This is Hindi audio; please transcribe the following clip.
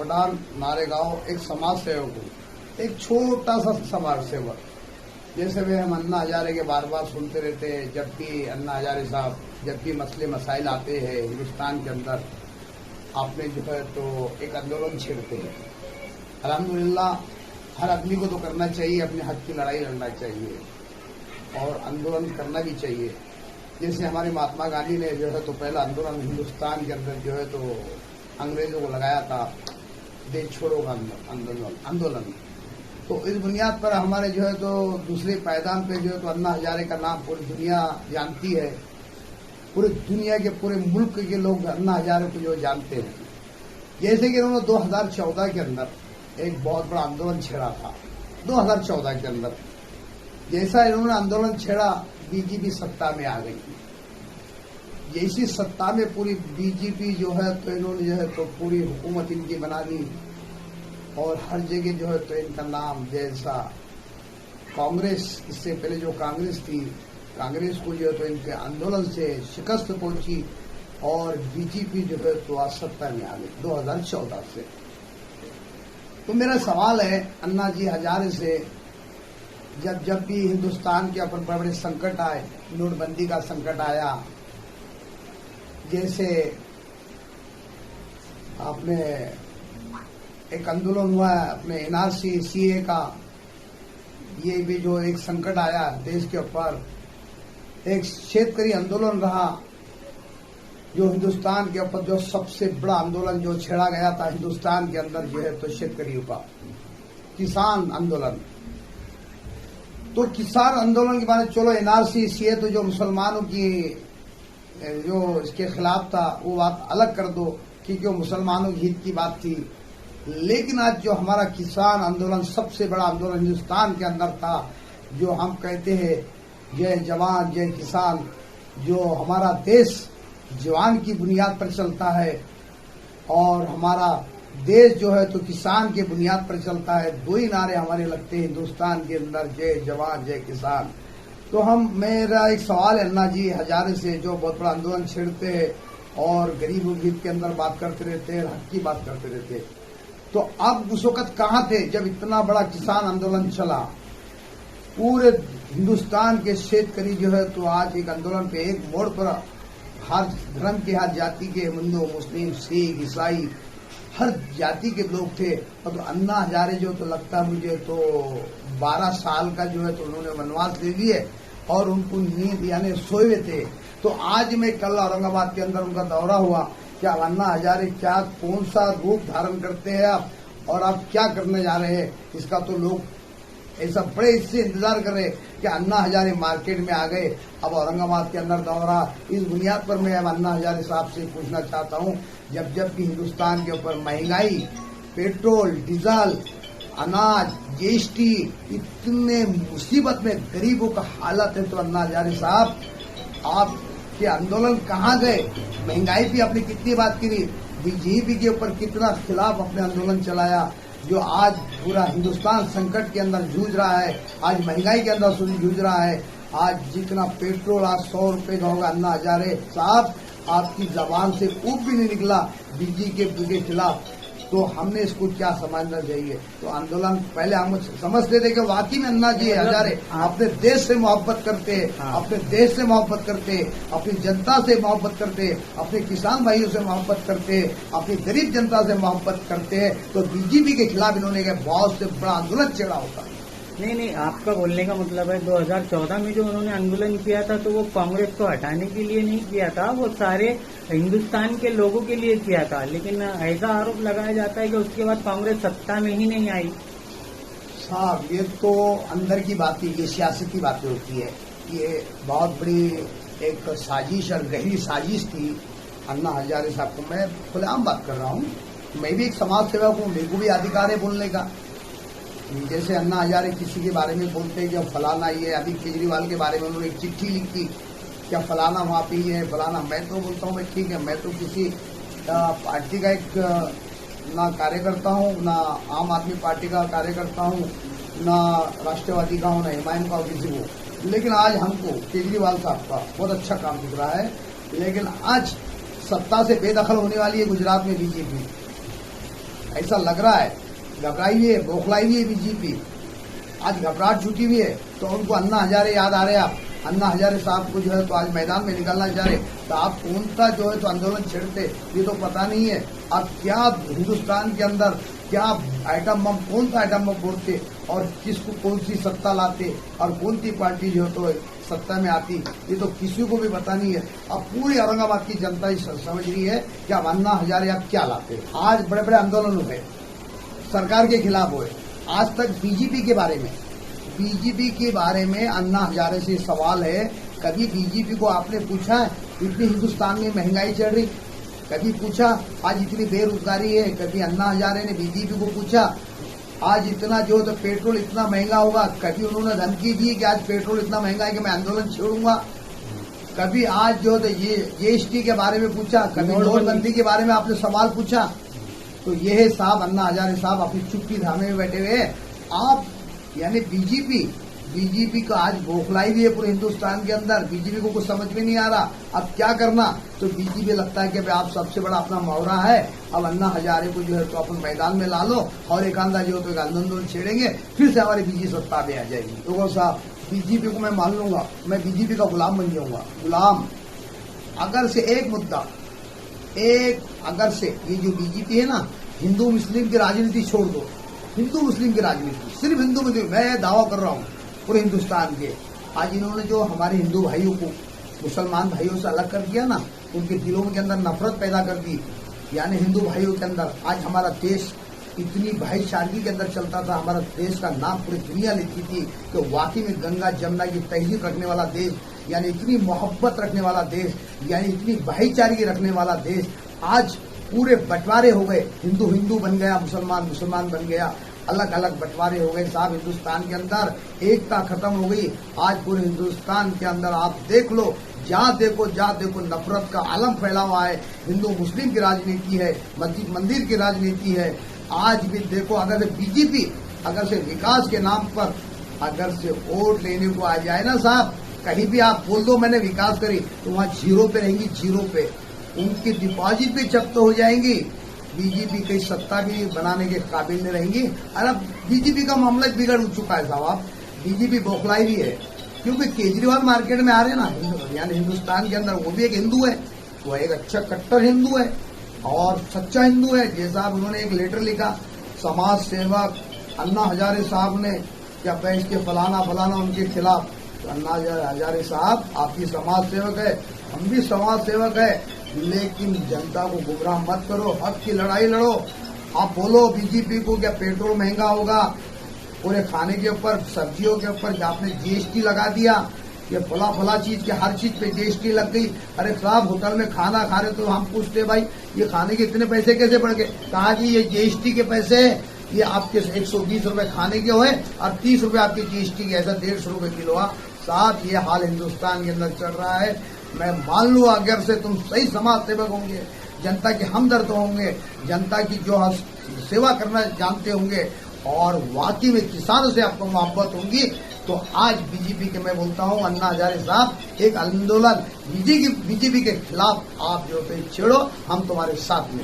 कापडान नारेगांव एक समाज सेवक हूँ, एक छोटा सा समाज सेवक। जैसे वे हम अन्ना हजारे के बार बार सुनते रहते हैं, जब भी अन्ना हजारे साहब जब भी मसले मसाइल आते हैं हिंदुस्तान के अंदर, आपने जो है तो एक आंदोलन छेड़ते हैं। अल्हम्दुलिल्लाह हर आदमी को तो करना चाहिए, अपने हक की लड़ाई लड़ना चाहिए और आंदोलन करना भी चाहिए। जैसे हमारे महात्मा गांधी ने जो है तो पहला आंदोलन हिंदुस्तान के अंदर जो है तो अंग्रेजों को लगाया था, देश छोड़ो का आंदोलन। तो इस बुनियाद पर हमारे जो है तो दूसरे पायदान पे जो है तो अन्ना हजारे का नाम पूरी दुनिया जानती है, पूरी दुनिया के पूरे मुल्क के लोग अन्ना हजारे को जो जानते हैं। जैसे कि उन्होंने 2014 के अंदर एक बहुत बड़ा आंदोलन छेड़ा था। 2014 के अंदर जैसा इन्होंने आंदोलन छेड़ा, बीजेपी सत्ता में आ गई। जैसी सत्ता में पूरी बीजेपी जो है तो इन्होंने जो है तो पूरी हुकूमत इनकी बना दी और हर जगह जो है तो इनका नाम, जैसा कांग्रेस, इससे पहले जो कांग्रेस थी, कांग्रेस को जो है तो इनके आंदोलन से शिकस्त पहुंची और बीजेपी जो है तो आज सत्ता में आ गई 2014 से। तो मेरा सवाल है अन्ना जी हजारे से, जब भी हिंदुस्तान के ऊपर बड़े बड़े संकट आए, नोटबंदी का संकट आया, जैसे आपने एक आंदोलन हुआ है अपने एनआरसी सीए का, ये भी जो एक संकट आया देश के ऊपर, एक शेतकरी आंदोलन रहा जो हिंदुस्तान के ऊपर जो सबसे बड़ा आंदोलन जो छेड़ा गया था हिंदुस्तान के अंदर जो है तो शेतकरियों का किसान आंदोलन। तो किसान आंदोलन के बारे में चलो एनआरसी सीए तो जो मुसलमानों की जो इसके खिलाफ था वो बात अलग कर दो, क्योंकि वो मुसलमानों के हित की बात थी। लेकिन आज जो हमारा किसान आंदोलन सबसे बड़ा आंदोलन हिंदुस्तान के अंदर था, जो हम कहते हैं जय जवान जय किसान, जो हमारा देश जवान की बुनियाद पर चलता है और हमारा देश जो है तो किसान के बुनियाद पर चलता है। दो ही नारे हमारे लगते हैं हिंदुस्तान के अंदर, जय जवान जय किसान। तो मेरा एक सवाल है अन्ना जी हजारे से, जो बहुत बड़ा आंदोलन छेड़ते हैं और गरीबों के हित के अंदर बात करते रहते हैं, हक की बात करते रहते हैं, तो अब उस वक्त कहाँ थे जब इतना बड़ा किसान आंदोलन चला? पूरे हिंदुस्तान के शेतकरी जो है तो आज एक आंदोलन पे, एक मोड़ पर, हर धर्म के, हर जाति के, हिंदू मुस्लिम सिख ईसाई हर जाति के लोग थे। और तो अन्ना हजारे जो तो लगता है मुझे तो 12 साल का जो है तो उन्होंने वनवास ले लिए और उनको नींद यानी सोए हुए थे। तो आज मैं कल औरंगाबाद के अंदर उनका दौरा हुआ, क्या अन्ना हजारे क्या कौन सा रूप धारण करते हैं आप और आप क्या करने जा रहे हैं, इसका तो लोग ऐसा बड़े इससे इंतजार कर रहे कि अन्ना हजारे मार्केट में आ गए। अब औरंगाबाद के अंदर दौरा, इस बुनियाद पर मैं अब अन्ना हजारे साहब से पूछना चाहता हूं, जब भी हिंदुस्तान के ऊपर महंगाई, पेट्रोल डीजल, अनाज, जीएसटी, इतने मुसीबत में गरीबों का हालत है, तो अन्ना हजारे साहब आपके आंदोलन कहाँ गए? महंगाई भी आपने कितनी बात करी, बीजेपी के ऊपर कितना खिलाफ अपने आंदोलन चलाया, जो आज पूरा हिंदुस्तान संकट के अंदर जूझ रहा है, आज महंगाई के अंदर जूझ रहा है। आज जितना पेट्रोल आज 100 रुपए का होगा, अन्ना हजारे साहब आपकी जबान से ऊप भी नहीं निकला बीजेपी के खिलाफ। तो हमने इसको क्या समझना चाहिए? तो आंदोलन पहले हम समझते थे कि वाकई में अन्ना जी हजारे अपने देश से मोहब्बत करते हैं, अपने देश से मोहब्बत करते हैं, अपनी जनता से मोहब्बत करते हैं, अपने किसान भाइयों से मोहब्बत करते हैं, अपनी गरीब जनता से मोहब्बत करते हैं। तो बीजेपी के खिलाफ इन्होंने बहुत से बड़ा आंदोलन छेड़ा होता है। नहीं, आपका बोलने का मतलब है 2014 में जो उन्होंने आंदोलन किया था तो वो कांग्रेस को हटाने के लिए नहीं किया था, वो सारे हिंदुस्तान के लोगों के लिए किया था। लेकिन ऐसा आरोप लगाया जाता है कि उसके बाद कांग्रेस सत्ता में ही नहीं आई। साहब ये तो अंदर की बात है, ये सियासत की बातें होती है। ये बहुत बड़ी एक साजिश और गहरी साजिश थी अन्ना हजारे साहब को। मैं खुलेआम बात कर रहा हूँ, मैं भी एक समाज सेवक हूँ, मेरे को भी अधिकार है बोलने का। जैसे अन्ना हजारे किसी के बारे में बोलते हैं कि फलाना ये, अभी केजरीवाल के बारे में उन्होंने एक चिट्ठी लिखी क्या फलाना वहाँ पे ये फलाना, मैं तो बोलता हूँ ठीक है, मैं तो किसी पार्टी का एक ना कार्यकर्ता हूँ, ना आम आदमी पार्टी का कार्यकर्ता हूँ, ना राष्ट्रवादी का हूँ, ना हिमायन का किसी को। लेकिन आज हमको केजरीवाल साहब का बहुत अच्छा काम दिख रहा है, लेकिन आज सत्ता से बेदखल होने वाली है गुजरात में बीजेपी। ऐसा लग रहा है, घबराई हुई है, बौखलाई हुई है बीजेपी, आज घबराहट छूटी हुई है। तो उनको अन्ना हजारे याद आ रहे हैं। आप अन्ना हजारे साहब को जो है तो आज मैदान में निकलना चाह रहे, तो आप कौन सा जो है तो आंदोलन छेड़ते, ये तो पता नहीं है। आप क्या हिंदुस्तान के अंदर क्या आइटम बम, कौन सा आइटम बम फोड़ते और किसको कौन सी सत्ता लाते और कौन सी पार्टी जो है तो सत्ता में आती, ये तो किसी को भी पता नहीं है। अब पूरी औरंगाबाद की जनता समझ रही है कि अब अन्ना हजारे आप क्या लाते। आज बड़े बड़े आंदोलन हुए, सरकार के खिलाफ हुए। आज तक बीजेपी के बारे में अन्ना हजारे से सवाल है, कभी बीजेपी को आपने पूछा इतनी हिंदुस्तान में महंगाई चल रही, कभी पूछा आज इतनी बेरोजगारी है, कभी अन्ना हजारे ने बीजेपी को पूछा आज इतना जो तो पेट्रोल इतना महंगा होगा, कभी उन्होंने धमकी दी कि आज पेट्रोल इतना महंगा है कि मैं आंदोलन छोड़ूंगा। कभी आज जो तो ये जीएसटी के बारे में पूछा, कभी नोटबंदी के बारे में आपने सवाल पूछा। तो ये साहब अन्ना हजारे साहब अपनी चुप्पी धामे में बैठे हुए हैं। आप यानी बीजेपी का आज बौखलाई भी है पूरे हिंदुस्तान के अंदर। बीजेपी को कुछ समझ में नहीं आ रहा अब क्या करना। तो बीजेपी लगता है कि भाई आप सबसे बड़ा अपना मुहावरा है, अब अन्ना हजारे को जो है तो अपन मैदान में ला लो और एक आंदा जो तो एक आंदोलन छेड़ेंगे, फिर से हमारी बीजेपी सत्ता में आ जाएगी। तो साहब बीजेपी को मैं मान लूंगा, मैं बीजेपी का गुलाम बन जाऊंगा। गुलाम अगर से एक मुद्दा, अगर से ये जो बीजेपी है ना, हिंदू मुस्लिम की राजनीति छोड़ दो, हिंदू मुस्लिम की राजनीति, सिर्फ हिंदू मुस्लिम, मैं दावा कर रहा हूँ पूरे हिंदुस्तान के। आज इन्होंने जो हमारे हिंदू भाइयों को मुसलमान भाइयों से अलग कर दिया ना, उनके दिलों के अंदर नफरत पैदा कर दी, यानी हिंदू भाइयों के अंदर। आज हमारा देश इतनी भाईचारगी के अंदर चलता था, हमारा देश का नाम पूरी दुनिया लेती थी कि वाकई में गंगा जमुना की तहजीब रखने वाला देश, यानी इतनी मोहब्बत रखने वाला देश, यानी इतनी भाईचारगी रखने वाला देश। आज पूरे बंटवारे हो गए, हिंदू हिंदू बन गया, मुसलमान मुसलमान बन गया, अलग अलग बंटवारे हो गए साहब। हिंदुस्तान के अंदर एकता खत्म हो गई। आज पूरे हिंदुस्तान के अंदर आप देख लो, जहाँ देखो नफरत का आलम फैला हुआ है। हिंदू मुस्लिम की राजनीति है, मस्जिद मंदिर की राजनीति है। आज भी देखो, अगर बीजेपी अगर से विकास के नाम पर अगर से वोट लेने को आ जाए ना साहब, कहीं भी आप बोल दो मैंने विकास करी, तो वहाँ जीरो पे रहेंगी, जीरो पे उनकी डिपॉजिट भी जब्त हो जाएंगी। बीजेपी कई सत्ता भी बनाने के काबिल नहीं रहेंगी। और अब बीजेपी का मामला बिगड़ चुका है साहब, बीजेपी बौखलाई भी है, क्योंकि केजरीवाल मार्केट में आ रहे ना, यानी हिंदुस्तान के अंदर वो भी एक हिंदू है, वो एक अच्छा कट्टर हिंदू है और सच्चा हिंदू है। जैसा उन्होंने एक लेटर लिखा, समाज सेवक अन्ना हजारे साहब ने क्या बैठ के फलाना उनके खिलाफ। तो अन्ना हजारे साहब आपकी समाज सेवक है, हम भी समाज सेवक है, लेकिन जनता को गुमराह मत करो, हक की लड़ाई लड़ो। आप बोलो बीजेपी को क्या पेट्रोल महंगा होगा, पूरे खाने के ऊपर, सब्जियों के ऊपर आपने जीएसटी लगा दिया, ये फला चीज के हर चीज पे जीएसटी लग गई। अरे साहब होटल में खाना खा रहे तो हम पूछते भाई ये खाने के इतने पैसे कैसे बढ़ गए? कहा जी ये जीएसटी के पैसे, ये आपके 120 रुपए खाने के हुए और 30 रुपए आपके जीएसटी के, ऐसा 150 रुपए किलो। साहब ये हाल हिंदुस्तान के अंदर चल रहा है। मैं मान लूँ अगर से तुम सही समाज सेवक होंगे, जनता के हमदर्द होंगे, जनता की जो सेवा करना जानते होंगे और वाकई में किसानों से आपको मोहब्बत होगी, तो आज बीजेपी के मैं बोलता हूँ अन्ना हजारे साहब एक आंदोलन बीजेपी के खिलाफ आप जो छेड़ो, हम तुम्हारे साथ में।